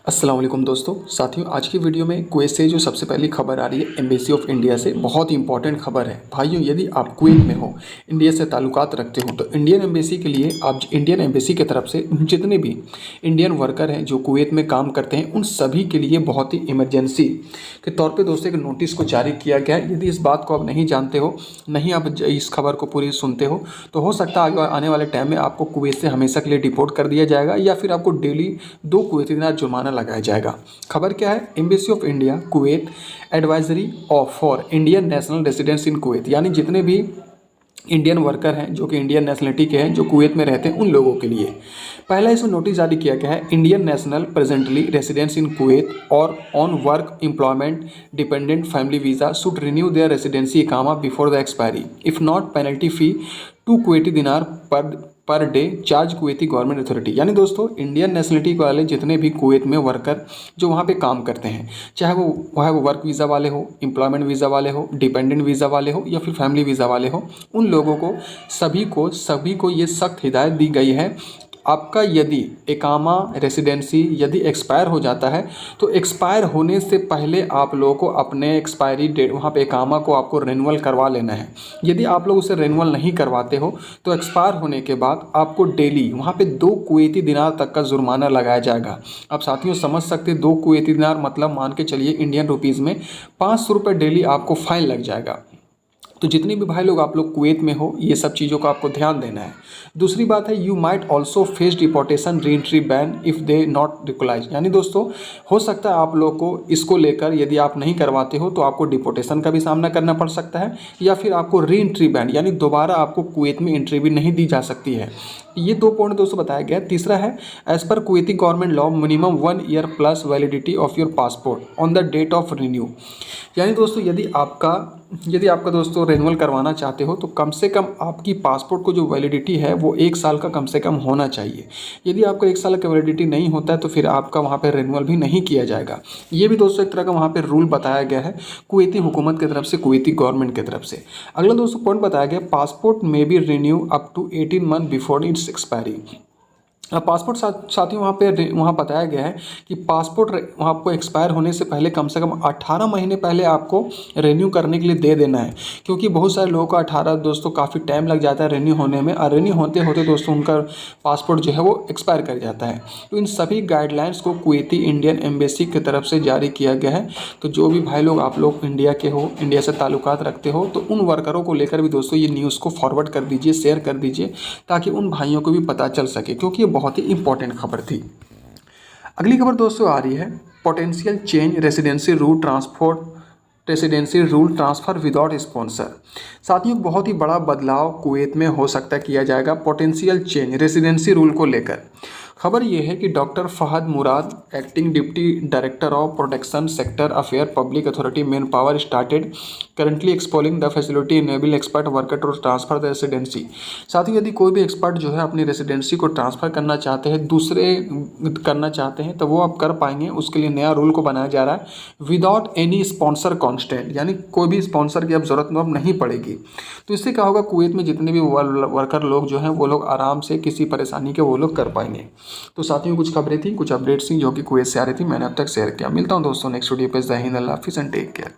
अस्सलाम वालेकुम दोस्तों। साथियों, आज की वीडियो में कुवैत से जो सबसे पहली खबर आ रही है एम्बेसी ऑफ इंडिया से, बहुत ही इंपॉर्टेंट खबर है। भाइयों, यदि आप कुवैत में हो, इंडिया से ताल्लुकात रखते हो, तो इंडियन एम्बेसी के लिए आप इंडियन एम्बेसी की तरफ से जितने भी इंडियन वर्कर हैं जो कुवैत में काम करते हैं, उन सभी के लिए बहुत ही इमरजेंसी के तौर पर दोस्तों एक नोटिस को जारी किया गया है। यदि इस बात को आप नहीं जानते हो, नहीं आप इस खबर को पूरी सुनते हो, तो हो सकता है आने वाले टाइम में आपको कुवैत से हमेशा के लिए डिपोर्ट कर दिया जाएगा या फिर आपको डेली 2 कुवैती दिनार जुर्माना लगाया जाएगा। खबर क्या है? Embassy of India Kuwait advisory of for Indian national residents in Kuwait, यानी जितने भी इंडियन वर्कर हैं जो कि इंडियन नेशनलिटी के हैं जो कुवैत में रहते हैं, उन लोगों के लिए पहला इसमें नोटिस जारी किया गया है। Indian national presently residents in Kuwait और on work employment dependent family visa should renew their residency इकामा before the expiry, if not penalty fee 2 Kuwaiti dinar per day charge Kuwaiti government authority. यानी दोस्तों, Indian nationality वाले जितने भी Kuwait में worker जो वहाँ पे काम करते हैं, चाहे वो वर्क वीज़ा वाले हो, एम्प्लॉयमेंट वीज़ा वाले हो, डिपेंडेंट वीज़ा वाले हो या फिर फैमिली वीज़ा वाले हो, उन लोगों को सभी को ये सख्त हिदायत दी गई है। आपका यदि इकामा रेसिडेंसी यदि एक्सपायर हो जाता है, तो एक्सपायर होने से पहले आप लोगों को अपने एक्सपायरी डेट वहाँ पे इकामा को आपको रिन्यूअल करवा लेना है। यदि आप लोग उसे रिन्यूअल नहीं करवाते हो, तो एक्सपायर होने के बाद आपको डेली वहाँ पे 2 कुवैती दिनार तक का जुर्माना लगाया जाएगा। आप साथियों समझ सकते हैं, 2 कुवैती दिनार मतलब मान के चलिए इंडियन रुपीज़ में 500 रुपये डेली आपको फाइन लग जाएगा। तो जितने भी भाई लोग आप लोग कुवैत में हो, ये सब चीज़ों का आपको ध्यान देना है। दूसरी बात है, you might also face deportation re entry ban if they not realise. यानी दोस्तों, हो सकता है आप लोगों को इसको लेकर यदि आप नहीं करवाते हो तो आपको डिपोर्टेशन का भी सामना करना पड़ सकता है, या फिर आपको री एंट्री बैन यानी दोबारा आपको कुवैत में एंट्री भी नहीं दी जा सकती है। ये 2 पॉइंट दोस्तों बताया गया। तीसरा है, as per Kuwaiti government law minimum 1 year plus validity of your passport on the date of renew. यानी दोस्तों, यदि आपका दोस्तों रिन्यूअल करवाना चाहते हो, तो कम से कम आपकी पासपोर्ट को जो वैलिडिटी है वो 1 साल का कम से कम होना चाहिए। यदि आपका 1 साल का वैलिडिटी नहीं होता है तो फिर आपका वहाँ पे रिन्यूअल भी नहीं किया जाएगा। ये भी दोस्तों एक तरह का वहाँ पे रूल बताया गया है कुवैती हुकूमत की तरफ से, कुवैती गवर्नमेंट की तरफ से। अगला दोस्तों पॉइंट बताया गया, पासपोर्ट में be renew up to 18 month before its expiry. Passport साथियों वहाँ बताया गया है कि पासपोर्ट वहाँ आपको एक्सपायर होने से पहले कम से कम 18 महीने पहले आपको रिन्यू करने के लिए दे देना है, क्योंकि बहुत सारे लोगों का 18 दोस्तों काफ़ी टाइम लग जाता है रिन्यू होने में, और रिन्यू होते होते दोस्तों उनका पासपोर्ट जो है वो एक्सपायर कर जाता है। तो इन सभी गाइडलाइंस को कुवैती इंडियन एम्बेसी की तरफ से जारी किया गया है। तो जो भी भाई लोग आप लोग इंडिया के हो, इंडिया से ताल्लुकात रखते हो, तो उन वर्करों को लेकर भी दोस्तों ये न्यूज़ को फॉरवर्ड कर दीजिए, शेयर कर दीजिए, ताकि उन भाइयों को भी पता चल सके, क्योंकि ये बहुत ही इंपॉर्टेंट खबर थी। अगली खबर दोस्तों आ रही है, potential change residency rule transfer without sponsor. साथियों, बहुत ही बड़ा बदलाव कुवैत में हो सकता है किया जाएगा पोटेंशियल चेंज रेसिडेंसी रूल को लेकर। खबर यह है कि doctor Fahad Murad, acting deputy director of protection sector affair public authority manpower, started currently exploring the facility enable expert worker to transfer the residency. साथ ही यदि कोई भी एक्सपर्ट जो है अपनी रेसिडेंसी को ट्रांसफ़र करना चाहते हैं, करना चाहते हैं, तो वो आप कर पाएंगे। उसके लिए नया रूल को बनाया जा रहा है, विदाउट एनी स्पॉन्सर कॉन्स्टेंट, यानी कोई भी स्पॉन्सर की अब ज़रूरत अब नहीं पड़ेगी। तो इससे क्या होगा, कुवैत में जितने भी वर्कर लोग जो हैं वो लोग आराम से किसी परेशानी के वो लोग कर पाएंगे। तो साथियों, कुछ खबरें थी, कुछ अपडेट्स थी जो कि कुवैत से आ रही थी, मैंने अब तक शेयर किया। मिलता हूं दोस्तों नेक्स्ट वीडियो पे। जय हिंद, अल्लाह हाफिज़ एंड टेक केयर।